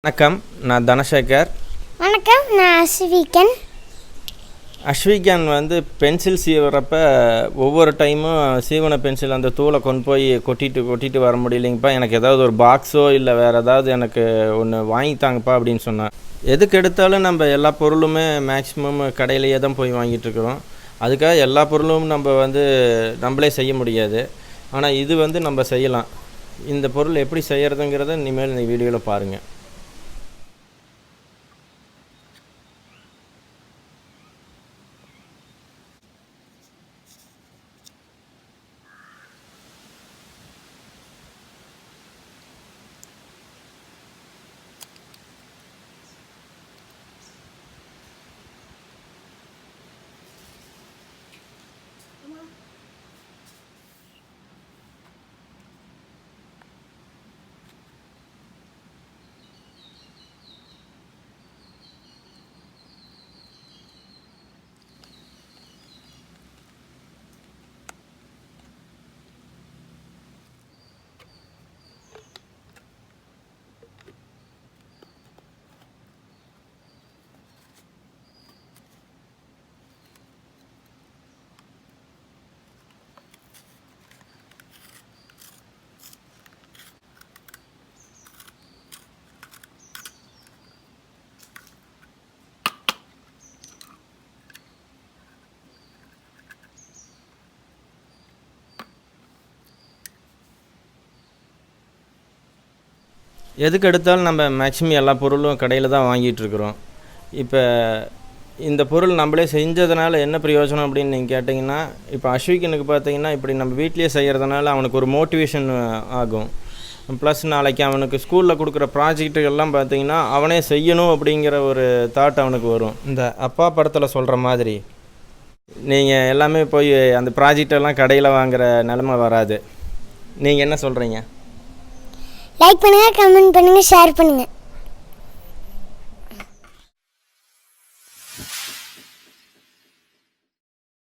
வணக்கம், நான் தனசேகர். வணக்கம், நான் அஸ்விகன். அஸ்விகன் பென்சில் சீவுறப்ப ஒவ்வொரு டைமும் சீவன பென்சில் அந்த தூளை கொண்டு போய் கொட்டிட்டு வர முடியலைங்கப்பா, எனக்கு ஏதாவது ஒரு பாக்ஸோ இல்லை வேறு ஏதாவது எனக்கு ஒன்று வாங்கித்தாங்கப்பா அப்படின்னு சொன்னேன். எதுக்கு எடுத்தாலும் நம்ம எல்லா பொருளுமே மேக்ஸிமம் கடையிலேயே தான் போய் வாங்கிட்டுருக்குறோம். அதுக்காக எல்லா பொருளும் நம்ம நம்மளே செய்ய முடியாது. ஆனால் இது நம்ம செய்யலாம். இந்த பொருள் எப்படி செய்கிறதுங்கிறத இனிமேல் இந்த வீடியோவில் பாருங்கள். எதுக்கு எடுத்தாலும் நம்ம மேக்ஸிமம் எல்லா பொருளும் கடையில் தான் வாங்கிட்டுருக்குறோம். இப்போ இந்த பொருள் நம்மளே செஞ்சதுனால என்ன பிரயோஜனம் அப்படின்னு நீங்கள் கேட்டிங்கன்னா, இப்போ அஸ்விகனுக்கு பார்த்தீங்கன்னா இப்படி நம்ம வீட்லேயே செய்கிறதுனால அவனுக்கு ஒரு மோட்டிவேஷன் ஆகும். ப்ளஸ் நாளைக்கு அவனுக்கு ஸ்கூலில் கொடுக்குற ப்ராஜெக்ட்டுகள்லாம் பார்த்தீங்கன்னா அவனே செய்யணும் அப்படிங்கிற ஒரு தாட் அவனுக்கு வரும். இந்த அப்பா படத்தில் சொல்கிற மாதிரி நீங்கள் எல்லாமே போய் அந்த ப்ராஜெக்டெல்லாம் கடையில் வாங்குகிற நிலமை வராது. நீங்கள் என்ன சொல்கிறீங்க? லைக் பண்ணுங்கள், கமெண்ட் பண்ணுங்கள், ஷேர் பண்ணுங்கள்.